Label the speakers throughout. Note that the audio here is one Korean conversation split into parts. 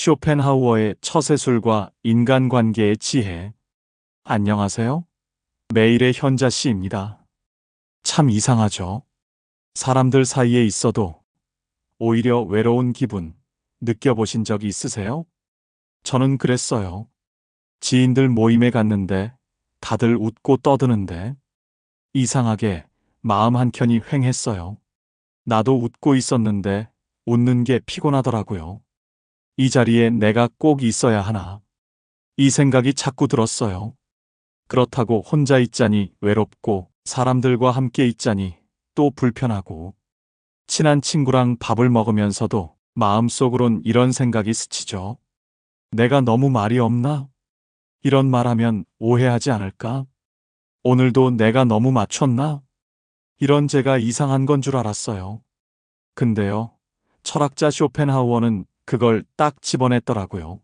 Speaker 1: 쇼펜하우어의 처세술과 인간관계의 지혜. 안녕하세요. 매일의 현자 씨입니다. 참 이상하죠? 사람들 사이에 있어도 오히려 외로운 기분 느껴보신 적이 있으세요? 저는 그랬어요. 지인들 모임에 갔는데 다들 웃고 떠드는데 이상하게 마음 한켠이 휑했어요. 나도 웃고 있었는데 웃는 게 피곤하더라고요. 이 자리에 내가 꼭 있어야 하나. 이 생각이 자꾸 들었어요. 그렇다고 혼자 있자니 외롭고 사람들과 함께 있자니 또 불편하고 친한 친구랑 밥을 먹으면서도 마음속으론 이런 생각이 스치죠. 내가 너무 말이 없나? 이런 말하면 오해하지 않을까? 오늘도 내가 너무 맞췄나? 이런 제가 이상한 건 줄 알았어요. 근데요, 철학자 쇼펜하우어는 그걸 딱 집어냈더라고요.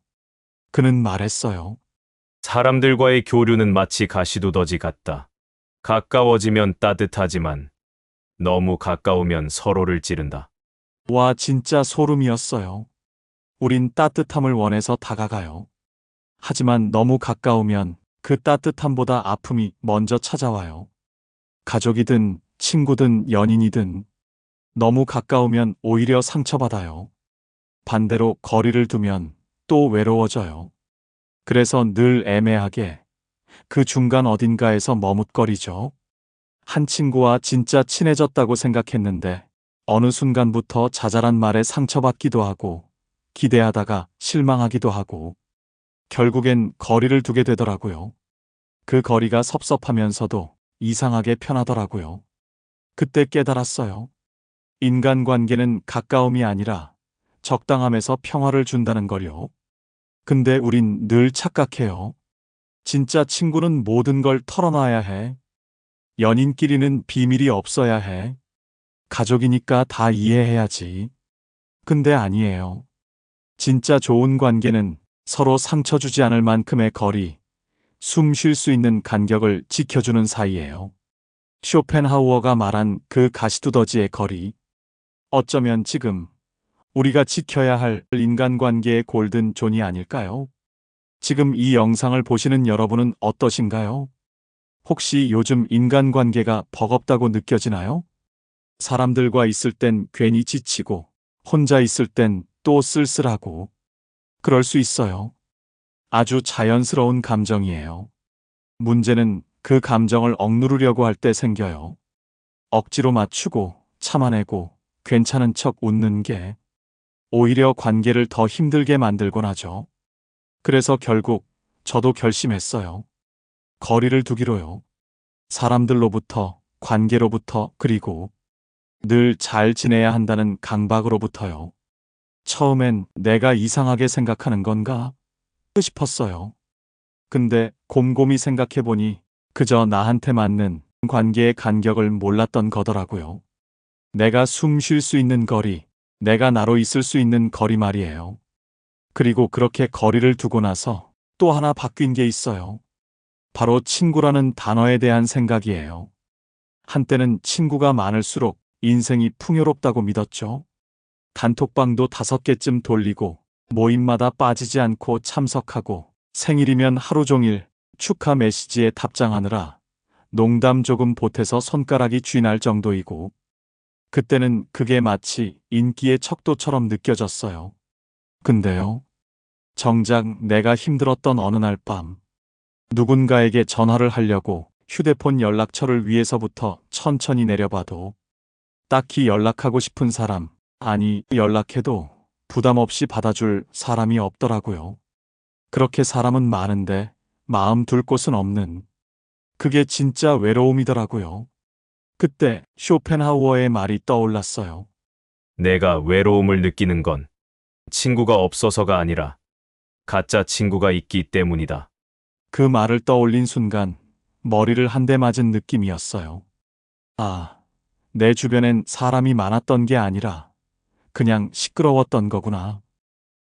Speaker 1: 그는 말했어요.
Speaker 2: 사람들과의 교류는 마치 가시두더지 같다. 가까워지면 따뜻하지만 너무 가까우면 서로를 찌른다.
Speaker 1: 와, 진짜 소름이었어요. 우린 따뜻함을 원해서 다가가요. 하지만 너무 가까우면 그 따뜻함보다 아픔이 먼저 찾아와요. 가족이든 친구든 연인이든 너무 가까우면 오히려 상처받아요. 반대로 거리를 두면 또 외로워져요. 그래서 늘 애매하게 그 중간 어딘가에서 머뭇거리죠. 한 친구와 진짜 친해졌다고 생각했는데 어느 순간부터 자잘한 말에 상처받기도 하고 기대하다가 실망하기도 하고 결국엔 거리를 두게 되더라고요. 그 거리가 섭섭하면서도 이상하게 편하더라고요. 그때 깨달았어요. 인간관계는 가까움이 아니라 적당함에서 평화를 준다는 걸요. 근데 우린 늘 착각해요. 진짜 친구는 모든 걸 털어놔야 해. 연인끼리는 비밀이 없어야 해. 가족이니까 다 이해해야지. 근데 아니에요. 진짜 좋은 관계는 서로 상처 주지 않을 만큼의 거리, 숨 쉴 수 있는 간격을 지켜주는 사이예요. 쇼펜하우어가 말한 그 가시두더지의 거리. 어쩌면 지금 우리가 지켜야 할 인간관계의 골든 존이 아닐까요? 지금 이 영상을 보시는 여러분은 어떠신가요? 혹시 요즘 인간관계가 버겁다고 느껴지나요? 사람들과 있을 땐 괜히 지치고 혼자 있을 땐 또 쓸쓸하고 그럴 수 있어요. 아주 자연스러운 감정이에요. 문제는 그 감정을 억누르려고 할 때 생겨요. 억지로 맞추고 참아내고 괜찮은 척 웃는 게 오히려 관계를 더 힘들게 만들곤 하죠. 그래서 결국 저도 결심했어요. 거리를 두기로요. 사람들로부터, 관계로부터, 그리고 늘 잘 지내야 한다는 강박으로부터요. 처음엔 내가 이상하게 생각하는 건가 싶었어요. 근데 곰곰이 생각해보니 그저 나한테 맞는 관계의 간격을 몰랐던 거더라고요. 내가 숨 쉴 수 있는 거리, 내가 나로 있을 수 있는 거리 말이에요. 그리고 그렇게 거리를 두고 나서 또 하나 바뀐 게 있어요. 바로 친구라는 단어에 대한 생각이에요. 한때는 친구가 많을수록 인생이 풍요롭다고 믿었죠. 단톡방도 5개쯤 돌리고 모임마다 빠지지 않고 참석하고 생일이면 하루 종일 축하 메시지에 답장하느라 농담 조금 보태서 손가락이 쥐날 정도이고 그때는 그게 마치 인기의 척도처럼 느껴졌어요. 근데요, 정작 내가 힘들었던 어느 날 밤 누군가에게 전화를 하려고 휴대폰 연락처를 위에서부터 천천히 내려봐도 딱히 연락하고 싶은 사람, 아니 연락해도 부담 없이 받아줄 사람이 없더라고요. 그렇게 사람은 많은데 마음 둘 곳은 없는 그게 진짜 외로움이더라고요. 그때 쇼펜하우어의 말이 떠올랐어요.
Speaker 2: 내가 외로움을 느끼는 건 친구가 없어서가 아니라 가짜 친구가 있기 때문이다.
Speaker 1: 그 말을 떠올린 순간 머리를 한 대 맞은 느낌이었어요. 아, 내 주변엔 사람이 많았던 게 아니라 그냥 시끄러웠던 거구나.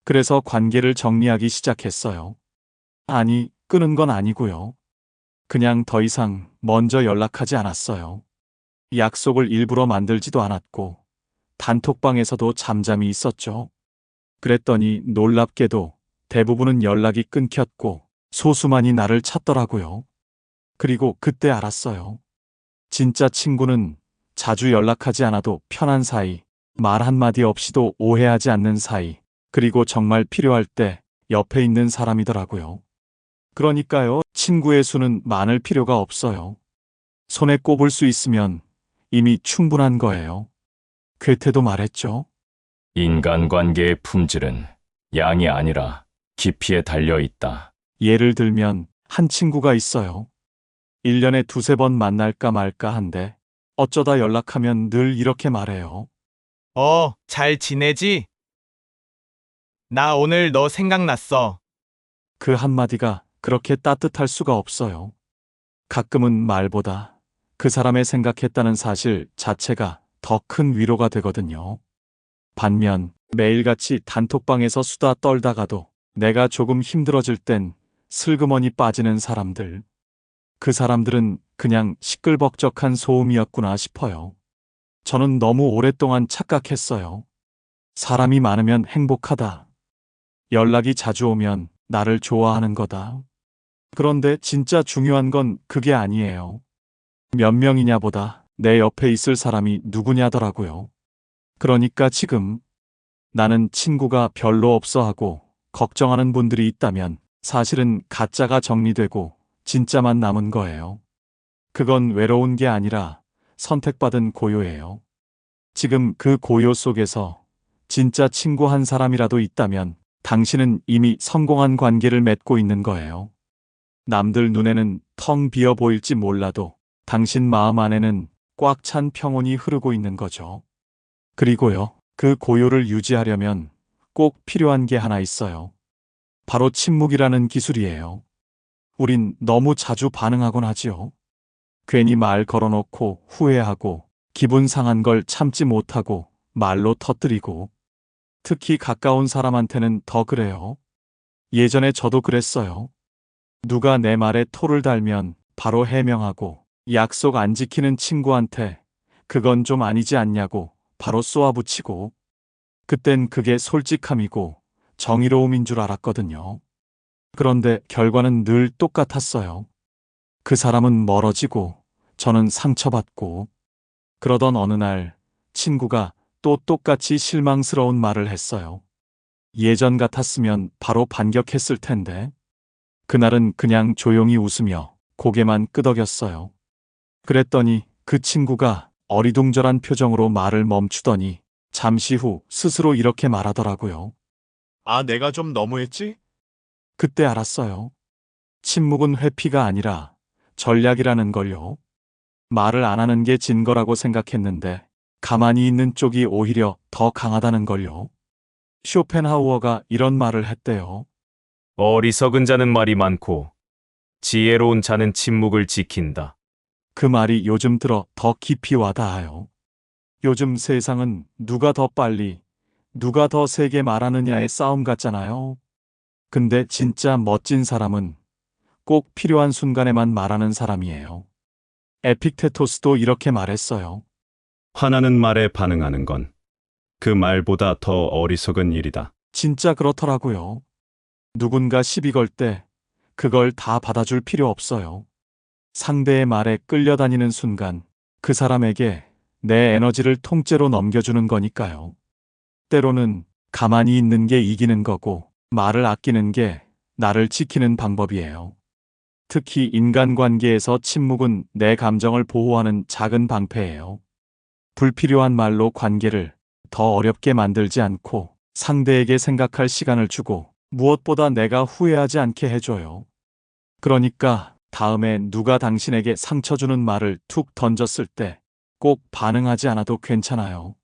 Speaker 1: 그래서 관계를 정리하기 시작했어요. 아니, 끄는 건 아니고요. 그냥 더 이상 먼저 연락하지 않았어요. 약속을 일부러 만들지도 않았고 단톡방에서도 잠잠히 있었죠. 그랬더니 놀랍게도 대부분은 연락이 끊겼고 소수만이 나를 찾더라고요. 그리고 그때 알았어요. 진짜 친구는 자주 연락하지 않아도 편한 사이, 말 한마디 없이도 오해하지 않는 사이, 그리고 정말 필요할 때 옆에 있는 사람이더라고요. 그러니까요, 친구의 수는 많을 필요가 없어요. 손에 꼽을 수 있으면 이미 충분한 거예요. 괴테도 말했죠.
Speaker 3: 인간관계의 품질은 양이 아니라 깊이에 달려 있다.
Speaker 1: 예를 들면 한 친구가 있어요. 1년에 두세 번 만날까 말까 한데 어쩌다 연락하면 늘 이렇게 말해요.
Speaker 4: 잘 지내지? 나 오늘 너 생각났어.
Speaker 1: 그 한마디가 그렇게 따뜻할 수가 없어요. 가끔은 말보다 그 사람의 생각했다는 사실 자체가 더 큰 위로가 되거든요. 반면 매일같이 단톡방에서 수다 떨다가도 내가 조금 힘들어질 땐 슬그머니 빠지는 사람들. 그 사람들은 그냥 시끌벅적한 소음이었구나 싶어요. 저는 너무 오랫동안 착각했어요. 사람이 많으면 행복하다. 연락이 자주 오면 나를 좋아하는 거다. 그런데 진짜 중요한 건 그게 아니에요. 몇 명이냐보다 내 옆에 있을 사람이 누구냐더라고요. 그러니까 지금 나는 친구가 별로 없어 하고 걱정하는 분들이 있다면 사실은 가짜가 정리되고 진짜만 남은 거예요. 그건 외로운 게 아니라 선택받은 고요예요. 지금 그 고요 속에서 진짜 친구 한 사람이라도 있다면 당신은 이미 성공한 관계를 맺고 있는 거예요. 남들 눈에는 텅 비어 보일지 몰라도 당신 마음 안에는 꽉 찬 평온이 흐르고 있는 거죠. 그리고요, 그 고요를 유지하려면 꼭 필요한 게 하나 있어요. 바로 침묵이라는 기술이에요. 우린 너무 자주 반응하곤 하지요. 괜히 말 걸어놓고 후회하고 기분 상한 걸 참지 못하고 말로 터뜨리고 특히 가까운 사람한테는 더 그래요. 예전에 저도 그랬어요. 누가 내 말에 토를 달면 바로 해명하고 약속 안 지키는 친구한테 그건 좀 아니지 않냐고 바로 쏘아붙이고 그땐 그게 솔직함이고 정의로움인 줄 알았거든요. 그런데 결과는 늘 똑같았어요. 그 사람은 멀어지고 저는 상처받고 그러던 어느 날 친구가 또 똑같이 실망스러운 말을 했어요. 예전 같았으면 바로 반격했을 텐데 그날은 그냥 조용히 웃으며 고개만 끄덕였어요. 그랬더니 그 친구가 어리둥절한 표정으로 말을 멈추더니 잠시 후 스스로 이렇게 말하더라고요.
Speaker 4: 내가 좀 너무했지?
Speaker 1: 그때 알았어요. 침묵은 회피가 아니라 전략이라는 걸요. 말을 안 하는 게 진 거라고 생각했는데 가만히 있는 쪽이 오히려 더 강하다는 걸요. 쇼펜하우어가 이런 말을 했대요.
Speaker 2: 어리석은 자는 말이 많고 지혜로운 자는 침묵을 지킨다.
Speaker 1: 그 말이 요즘 들어 더 깊이 와닿아요. 요즘 세상은 누가 더 빨리, 누가 더 세게 말하느냐의 싸움 같잖아요. 근데 진짜 멋진 사람은 꼭 필요한 순간에만 말하는 사람이에요. 에픽테토스도 이렇게 말했어요.
Speaker 3: 화나는 말에 반응하는 건 그 말보다 더 어리석은 일이다.
Speaker 1: 진짜 그렇더라고요. 누군가 시비 걸 때 그걸 다 받아줄 필요 없어요. 상대의 말에 끌려다니는 순간 그 사람에게 내 에너지를 통째로 넘겨주는 거니까요. 때로는 가만히 있는 게 이기는 거고 말을 아끼는 게 나를 지키는 방법이에요. 특히 인간관계에서 침묵은 내 감정을 보호하는 작은 방패예요. 불필요한 말로 관계를 더 어렵게 만들지 않고 상대에게 생각할 시간을 주고 무엇보다 내가 후회하지 않게 해줘요. 그러니까 다음에 누가 당신에게 상처 주는 말을 툭 던졌을 때 꼭 반응하지 않아도 괜찮아요.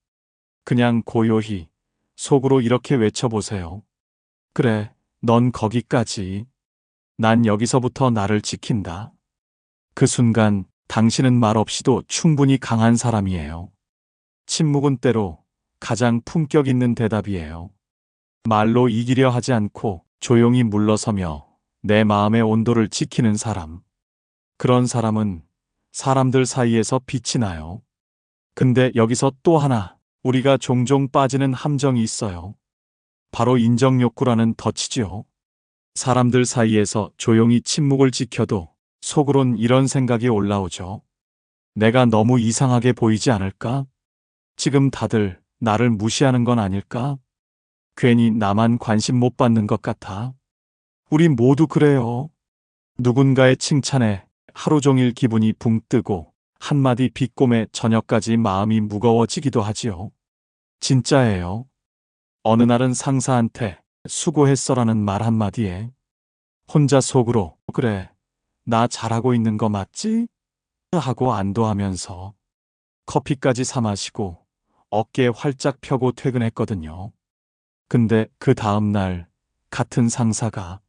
Speaker 1: 그냥 고요히 속으로 이렇게 외쳐보세요. 그래, 넌 거기까지. 난 여기서부터 나를 지킨다. 그 순간 당신은 말 없이도 충분히 강한 사람이에요. 침묵은 때로 가장 품격 있는 대답이에요. 말로 이기려 하지 않고 조용히 물러서며 내 마음의 온도를 지키는 사람. 그런 사람은 사람들 사이에서 빛이 나요. 근데 여기서 또 하나 우리가 종종 빠지는 함정이 있어요. 바로 인정 욕구라는 덫이지요. 사람들 사이에서 조용히 침묵을 지켜도 속으론 이런 생각이 올라오죠. 내가 너무 이상하게 보이지 않을까? 지금 다들 나를 무시하는 건 아닐까? 괜히 나만 관심 못 받는 것 같아. 우리 모두 그래요. 누군가의 칭찬에 하루 종일 기분이 붕 뜨고 한마디 비꼼에 저녁까지 마음이 무거워지기도 하지요. 진짜예요. 어느 날은 상사한테 수고했어라는 말 한마디에 혼자 속으로 그래, 나 잘하고 있는 거 맞지? 하고 안도하면서 커피까지 사 마시고 어깨에 활짝 펴고 퇴근했거든요. 근데 그 다음 날 같은 상사가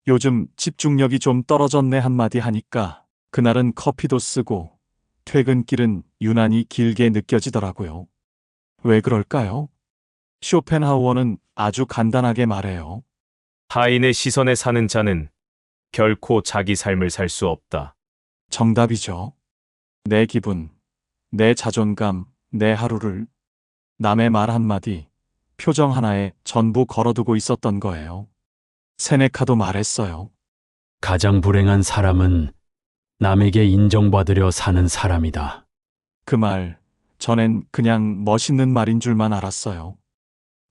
Speaker 1: 요즘 집중력이 좀 떨어졌네 한마디 하니까 그날은 커피도 쓰고 퇴근길은 유난히 길게 느껴지더라고요. 왜 그럴까요? 쇼펜하우어는 아주 간단하게 말해요.
Speaker 2: 타인의 시선에 사는 자는 결코 자기 삶을 살 수 없다.
Speaker 1: 정답이죠. 내 기분, 내 자존감, 내 하루를 남의 말 한마디, 표정 하나에 전부 걸어두고 있었던 거예요. 세네카도 말했어요.
Speaker 5: 가장 불행한 사람은 남에게 인정받으려 사는 사람이다.
Speaker 1: 그 말, 전엔 그냥 멋있는 말인 줄만 알았어요.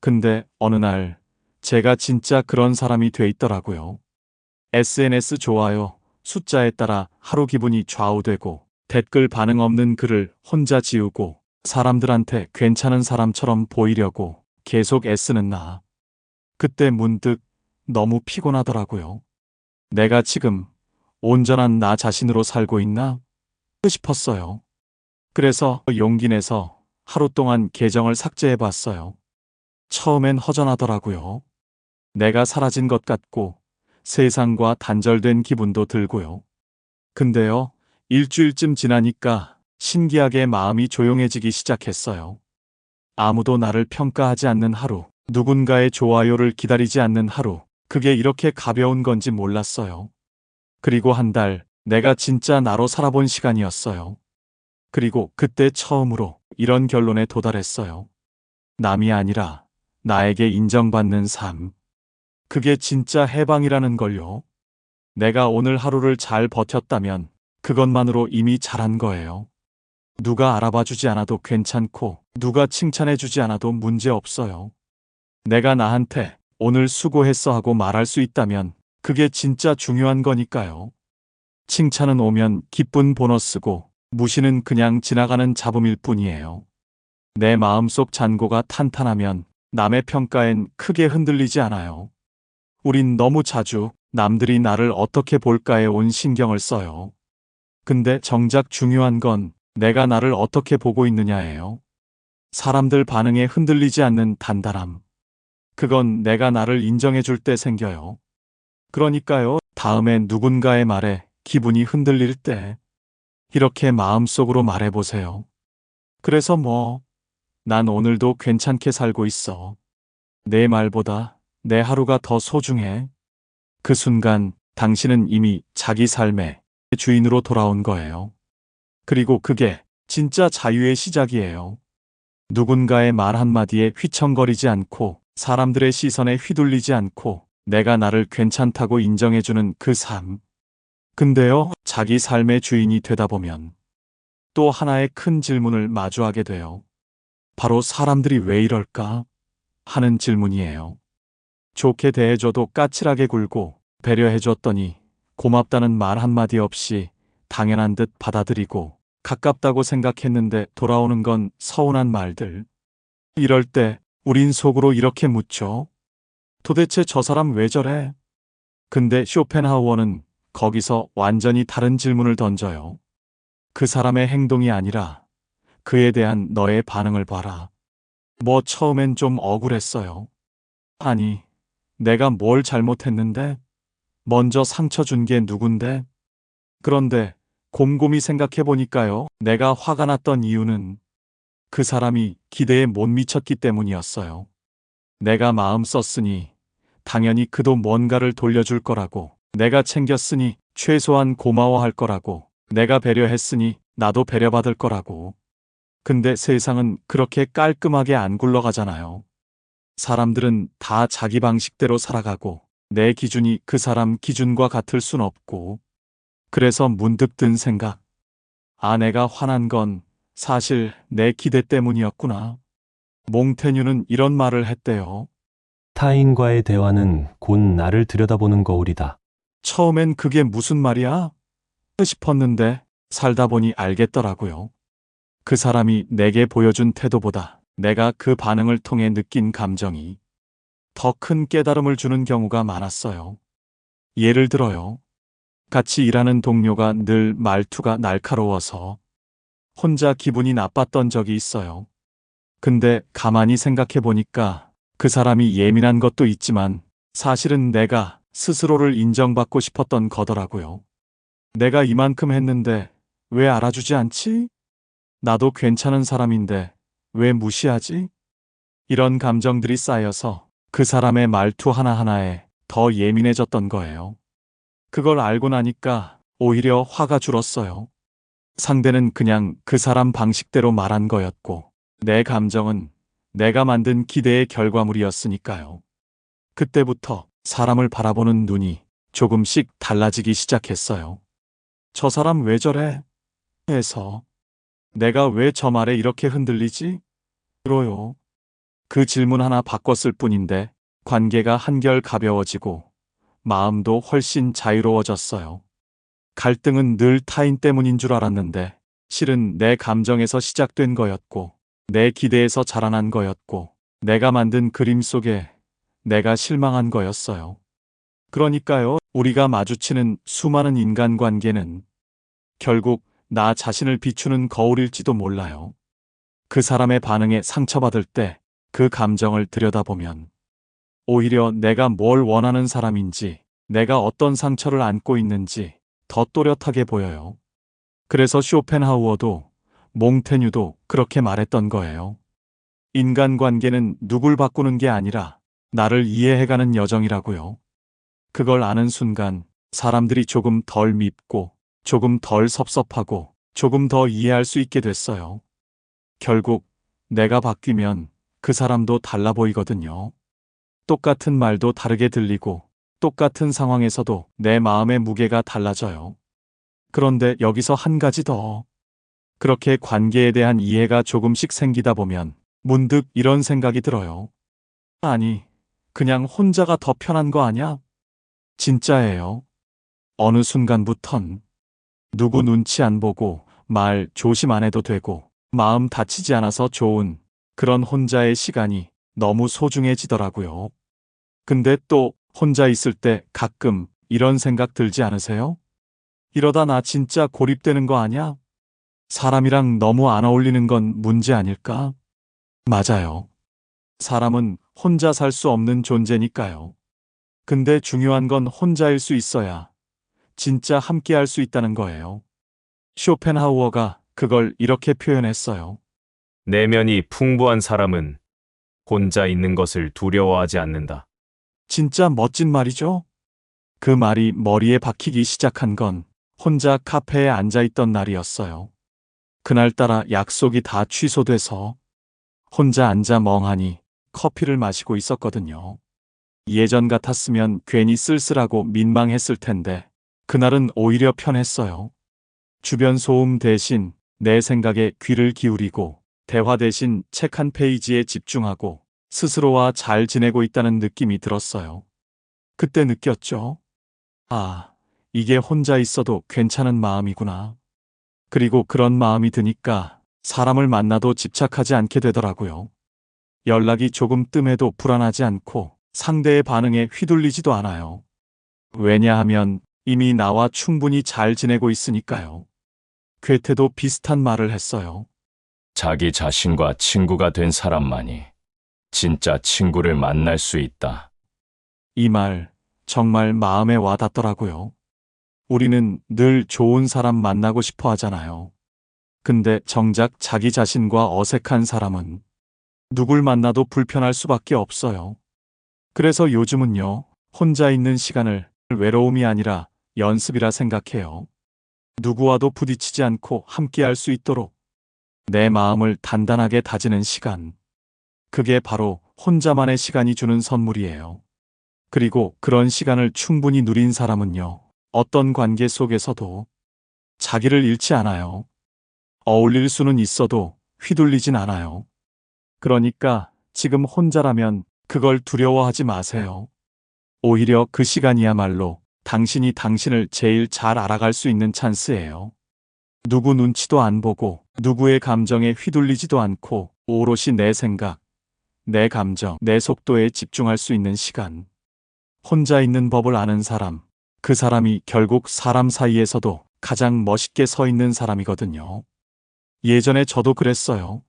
Speaker 1: 근데 어느 날 제가 진짜 그런 사람이 돼 있더라고요. SNS 좋아요, 숫자에 따라 하루 기분이 좌우되고 댓글 반응 없는 글을 혼자 지우고 사람들한테 괜찮은 사람처럼 보이려고 계속 애쓰는 나. 그때 문득 너무 피곤하더라고요. 내가 지금 온전한 나 자신으로 살고 있나? 싶었어요. 그래서 용기 내서 하루 동안 계정을 삭제해 봤어요. 처음엔 허전하더라고요. 내가 사라진 것 같고 세상과 단절된 기분도 들고요. 근데요, 일주일쯤 지나니까 신기하게 마음이 조용해지기 시작했어요. 아무도 나를 평가하지 않는 하루, 누군가의 좋아요를 기다리지 않는 하루, 그게 이렇게 가벼운 건지 몰랐어요. 그리고 한 달, 내가 진짜 나로 살아본 시간이었어요. 그리고 그때 처음으로 이런 결론에 도달했어요. 남이 아니라 나에게 인정받는 삶. 그게 진짜 해방이라는 걸요. 내가 오늘 하루를 잘 버텼다면 그것만으로 이미 잘한 거예요. 누가 알아봐 주지 않아도 괜찮고 누가 칭찬해 주지 않아도 문제 없어요. 내가 나한테 오늘 수고했어 하고 말할 수 있다면 그게 진짜 중요한 거니까요. 칭찬은 오면 기쁜 보너스고 무시는 그냥 지나가는 잡음일 뿐이에요. 내 마음속 잔고가 탄탄하면 남의 평가엔 크게 흔들리지 않아요. 우린 너무 자주 남들이 나를 어떻게 볼까에 온 신경을 써요. 근데 정작 중요한 건 내가 나를 어떻게 보고 있느냐예요. 사람들 반응에 흔들리지 않는 단단함. 그건 내가 나를 인정해 줄 때 생겨요. 그러니까요, 다음에 누군가의 말에 기분이 흔들릴 때 이렇게 마음속으로 말해보세요. 그래서 난 오늘도 괜찮게 살고 있어. 내 말보다 내 하루가 더 소중해. 그 순간 당신은 이미 자기 삶의 주인으로 돌아온 거예요. 그리고 그게 진짜 자유의 시작이에요. 누군가의 말 한마디에 휘청거리지 않고 사람들의 시선에 휘둘리지 않고 내가 나를 괜찮다고 인정해주는 그 삶. 근데요, 자기 삶의 주인이 되다 보면 또 하나의 큰 질문을 마주하게 돼요. 바로 사람들이 왜 이럴까? 하는 질문이에요. 좋게 대해줘도 까칠하게 굴고 배려해줬더니 고맙다는 말 한마디 없이 당연한 듯 받아들이고 가깝다고 생각했는데 돌아오는 건 서운한 말들. 이럴 때 우린 속으로 이렇게 묻죠. 도대체 저 사람 왜 저래? 근데 쇼펜하우어는 거기서 완전히 다른 질문을 던져요. 그 사람의 행동이 아니라 그에 대한 너의 반응을 봐라. 처음엔 좀 억울했어요. 아니, 내가 뭘 잘못했는데? 먼저 상처 준 게 누군데? 그런데 곰곰이 생각해 보니까요, 내가 화가 났던 이유는 그 사람이 기대에 못 미쳤기 때문이었어요. 내가 마음 썼으니 당연히 그도 뭔가를 돌려줄 거라고, 내가 챙겼으니 최소한 고마워할 거라고, 내가 배려했으니 나도 배려받을 거라고. 근데 세상은 그렇게 깔끔하게 안 굴러가잖아요. 사람들은 다 자기 방식대로 살아가고 내 기준이 그 사람 기준과 같을 순 없고 그래서 문득 든 생각. 아, 내가 화난 건 사실 내 기대 때문이었구나. 몽테뉴는 이런 말을 했대요.
Speaker 6: 타인과의 대화는 곧 나를 들여다보는 거울이다.
Speaker 1: 처음엔 그게 무슨 말이야? 싶었는데 살다 보니 알겠더라고요. 그 사람이 내게 보여준 태도보다 내가 그 반응을 통해 느낀 감정이 더 큰 깨달음을 주는 경우가 많았어요. 예를 들어요. 같이 일하는 동료가 늘 말투가 날카로워서 혼자 기분이 나빴던 적이 있어요. 근데 가만히 생각해 보니까 그 사람이 예민한 것도 있지만 사실은 내가 스스로를 인정받고 싶었던 거더라고요. 내가 이만큼 했는데 왜 알아주지 않지? 나도 괜찮은 사람인데 왜 무시하지? 이런 감정들이 쌓여서 그 사람의 말투 하나하나에 더 예민해졌던 거예요. 그걸 알고 나니까 오히려 화가 줄었어요. 상대는 그냥 그 사람 방식대로 말한 거였고 내 감정은 내가 만든 기대의 결과물이었으니까요. 그때부터 사람을 바라보는 눈이 조금씩 달라지기 시작했어요. 저 사람 왜 저래? 해서 내가 왜 저 말에 이렇게 흔들리지? 로요. 그 질문 하나 바꿨을 뿐인데 관계가 한결 가벼워지고 마음도 훨씬 자유로워졌어요. 갈등은 늘 타인 때문인 줄 알았는데 실은 내 감정에서 시작된 거였고 내 기대에서 자라난 거였고 내가 만든 그림 속에 내가 실망한 거였어요. 그러니까요, 우리가 마주치는 수많은 인간관계는 결국 나 자신을 비추는 거울일지도 몰라요. 그 사람의 반응에 상처받을 때 그 감정을 들여다보면 오히려 내가 뭘 원하는 사람인지, 내가 어떤 상처를 안고 있는지 더 또렷하게 보여요. 그래서 쇼펜하우어도 몽테뉴도 그렇게 말했던 거예요. 인간관계는 누굴 바꾸는 게 아니라 나를 이해해가는 여정이라고요. 그걸 아는 순간 사람들이 조금 덜 밉고 조금 덜 섭섭하고 조금 더 이해할 수 있게 됐어요. 결국 내가 바뀌면 그 사람도 달라 보이거든요. 똑같은 말도 다르게 들리고 똑같은 상황에서도 내 마음의 무게가 달라져요. 그런데 여기서 한 가지 더. 그렇게 관계에 대한 이해가 조금씩 생기다 보면 문득 이런 생각이 들어요. 아니, 그냥 혼자가 더 편한 거 아냐? 진짜예요. 어느 순간부턴 누구 눈치 안 보고 말 조심 안 해도 되고 마음 다치지 않아서 좋은 그런 혼자의 시간이 너무 소중해지더라고요. 근데 또 혼자 있을 때 가끔 이런 생각 들지 않으세요? 이러다 나 진짜 고립되는 거 아냐? 사람이랑 너무 안 어울리는 건 문제 아닐까? 맞아요. 사람은 혼자 살 수 없는 존재니까요. 근데 중요한 건 혼자일 수 있어야 진짜 함께 할 수 있다는 거예요. 쇼펜하우어가 그걸 이렇게 표현했어요.
Speaker 2: 내면이 풍부한 사람은 혼자 있는 것을 두려워하지 않는다.
Speaker 1: 진짜 멋진 말이죠? 그 말이 머리에 박히기 시작한 건 혼자 카페에 앉아있던 날이었어요. 그날따라 약속이 다 취소돼서 혼자 앉아 멍하니 커피를 마시고 있었거든요. 예전 같았으면 괜히 쓸쓸하고 민망했을 텐데 그날은 오히려 편했어요. 주변 소음 대신 내 생각에 귀를 기울이고 대화 대신 책 한 페이지에 집중하고 스스로와 잘 지내고 있다는 느낌이 들었어요. 그때 느꼈죠. 아, 이게 혼자 있어도 괜찮은 마음이구나. 그리고 그런 마음이 드니까 사람을 만나도 집착하지 않게 되더라고요. 연락이 조금 뜸해도 불안하지 않고 상대의 반응에 휘둘리지도 않아요. 왜냐하면 이미 나와 충분히 잘 지내고 있으니까요. 괴테도 비슷한 말을 했어요.
Speaker 7: 자기 자신과 친구가 된 사람만이 진짜 친구를 만날 수 있다.
Speaker 1: 이 말 정말 마음에 와 닿더라고요. 우리는 늘 좋은 사람 만나고 싶어 하잖아요. 근데 정작 자기 자신과 어색한 사람은 누굴 만나도 불편할 수밖에 없어요. 그래서 요즘은요, 혼자 있는 시간을 외로움이 아니라 연습이라 생각해요. 누구와도 부딪히지 않고 함께 할 수 있도록 내 마음을 단단하게 다지는 시간. 그게 바로 혼자만의 시간이 주는 선물이에요. 그리고 그런 시간을 충분히 누린 사람은요, 어떤 관계 속에서도 자기를 잃지 않아요. 어울릴 수는 있어도 휘둘리진 않아요. 그러니까 지금 혼자라면 그걸 두려워하지 마세요. 오히려 그 시간이야말로 당신이 당신을 제일 잘 알아갈 수 있는 찬스예요. 누구 눈치도 안 보고 누구의 감정에 휘둘리지도 않고 오롯이 내 생각, 내 감정, 내 속도에 집중할 수 있는 시간. 혼자 있는 법을 아는 사람, 그 사람이 결국 사람 사이에서도 가장 멋있게 서 있는 사람이거든요. 예전에 저도 그랬어요.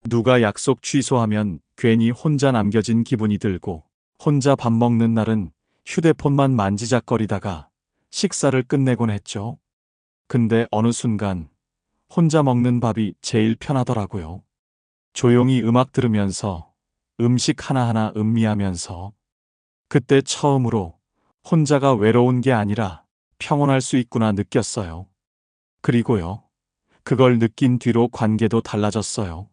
Speaker 1: 누가 약속 취소하면 괜히 혼자 남겨진 기분이 들고, 혼자 밥 먹는 날은 휴대폰만 만지작거리다가 식사를 끝내곤 했죠. 근데 어느 순간 혼자 먹는 밥이 제일 편하더라고요. 조용히 음악 들으면서 음식 하나하나 음미하면서 그때 처음으로 혼자가 외로운 게 아니라 평온할 수 있구나 느꼈어요. 그리고요, 그걸 느낀 뒤로 관계도 달라졌어요.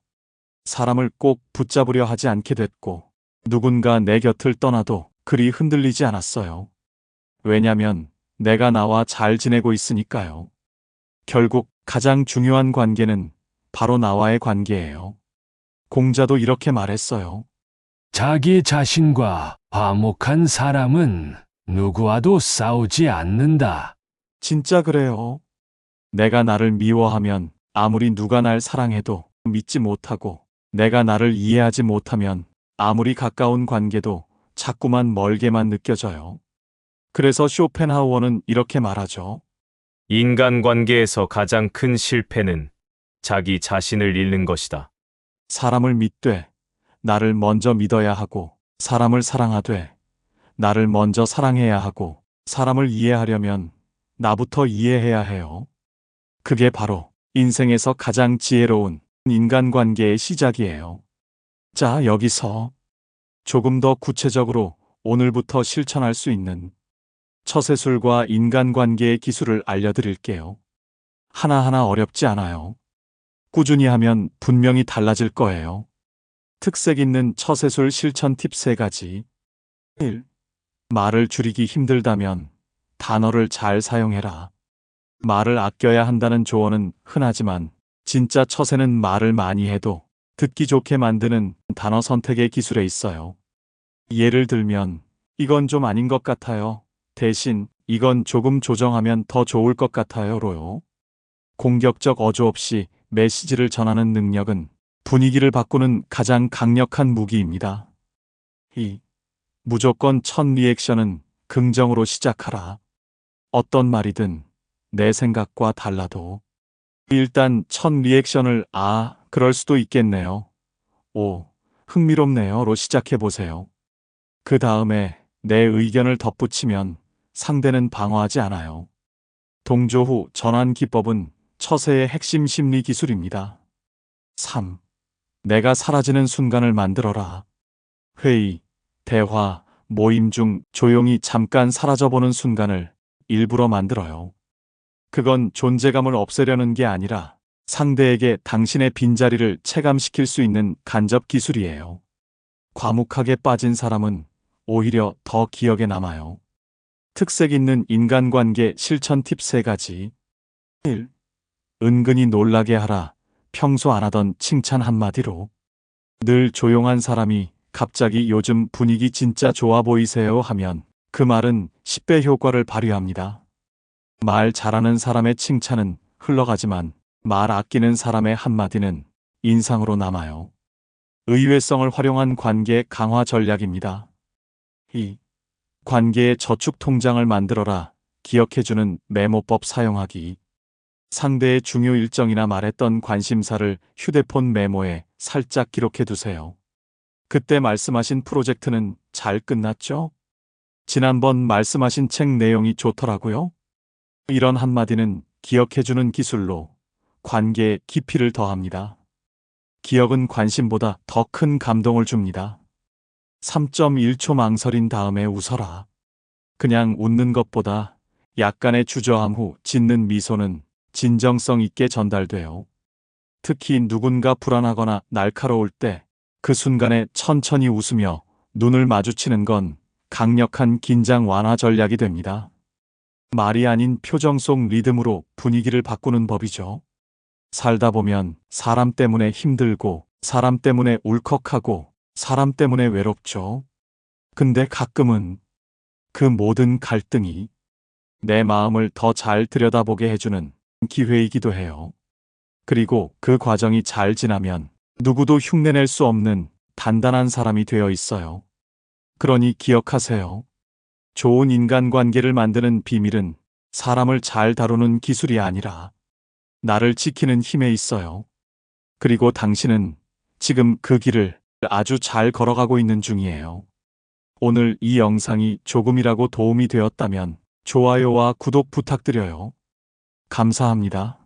Speaker 1: 사람을 꼭 붙잡으려 하지 않게 됐고, 누군가 내 곁을 떠나도 그리 흔들리지 않았어요. 왜냐면 내가 나와 잘 지내고 있으니까요. 결국 가장 중요한 관계는 바로 나와의 관계예요. 공자도 이렇게 말했어요.
Speaker 5: 자기 자신과 화목한 사람은 누구와도 싸우지 않는다.
Speaker 1: 진짜 그래요. 내가 나를 미워하면 아무리 누가 날 사랑해도 믿지 못하고, 내가 나를 이해하지 못하면 아무리 가까운 관계도 자꾸만 멀게만 느껴져요. 그래서 쇼펜하우어는 이렇게 말하죠.
Speaker 2: 인간관계에서 가장 큰 실패는 자기 자신을 잃는 것이다.
Speaker 1: 사람을 믿되 나를 먼저 믿어야 하고, 사람을 사랑하되 나를 먼저 사랑해야 하고, 사람을 이해하려면 나부터 이해해야 해요. 그게 바로 인생에서 가장 지혜로운 인간관계의 시작이에요. 자, 여기서 조금 더 구체적으로 오늘부터 실천할 수 있는 처세술과 인간관계의 기술을 알려드릴게요. 하나하나 어렵지 않아요. 꾸준히 하면 분명히 달라질 거예요. 특색 있는 처세술 실천 팁 3가지. 1. 말을 줄이기 힘들다면 단어를 잘 사용해라. 말을 아껴야 한다는 조언은 흔하지만 진짜 처세는 말을 많이 해도 듣기 좋게 만드는 단어 선택의 기술에 있어요. 예를 들면, 이건 좀 아닌 것 같아요. 대신 이건 조금 조정하면 더 좋을 것 같아요로요. 공격적 어조 없이 메시지를 전하는 능력은 분위기를 바꾸는 가장 강력한 무기입니다. 2. 무조건 첫 리액션은 긍정으로 시작하라. 어떤 말이든 내 생각과 달라도 일단 첫 리액션을 그럴 수도 있겠네요. 오, 흥미롭네요로 시작해보세요. 그 다음에 내 의견을 덧붙이면 상대는 방어하지 않아요. 동조 후 전환 기법은 처세의 핵심 심리 기술입니다. 3. 내가 사라지는 순간을 만들어라. 회의, 대화, 모임 중 조용히 잠깐 사라져보는 순간을 일부러 만들어요. 그건 존재감을 없애려는 게 아니라 상대에게 당신의 빈자리를 체감시킬 수 있는 간접 기술이에요. 과묵하게 빠진 사람은 오히려 더 기억에 남아요. 특색 있는 인간관계 실천 팁 3가지. 1. 은근히 놀라게 하라. 평소 안 하던 칭찬 한마디로. 늘 조용한 사람이 갑자기 요즘 분위기 진짜 좋아 보이세요 하면 그 말은 10배 효과를 발휘합니다. 말 잘하는 사람의 칭찬은 흘러가지만 말 아끼는 사람의 한마디는 인상으로 남아요. 의외성을 활용한 관계 강화 전략입니다. 2. 관계의 저축 통장을 만들어라. 기억해주는 메모법 사용하기. 상대의 중요 일정이나 말했던 관심사를 휴대폰 메모에 살짝 기록해두세요. 그때 말씀하신 프로젝트는 잘 끝났죠? 지난번 말씀하신 책 내용이 좋더라고요. 이런 한마디는 기억해주는 기술로 관계의 깊이를 더합니다. 기억은 관심보다 더 큰 감동을 줍니다. 3.1초 망설인 다음에 웃어라. 그냥 웃는 것보다 약간의 주저함 후 짓는 미소는 진정성 있게 전달돼요. 특히 누군가 불안하거나 날카로울 때 그 순간에 천천히 웃으며 눈을 마주치는 건 강력한 긴장 완화 전략이 됩니다. 말이 아닌 표정 속 리듬으로 분위기를 바꾸는 법이죠. 살다 보면 사람 때문에 힘들고, 사람 때문에 울컥하고, 사람 때문에 외롭죠. 근데 가끔은 그 모든 갈등이 내 마음을 더 잘 들여다보게 해주는 기회이기도 해요. 그리고 그 과정이 잘 지나면 누구도 흉내낼 수 없는 단단한 사람이 되어 있어요. 그러니 기억하세요. 좋은 인간관계를 만드는 비밀은 사람을 잘 다루는 기술이 아니라 나를 지키는 힘에 있어요. 그리고 당신은 지금 그 길을 아주 잘 걸어가고 있는 중이에요. 오늘 이 영상이 조금이라도 도움이 되었다면 좋아요와 구독 부탁드려요. 감사합니다.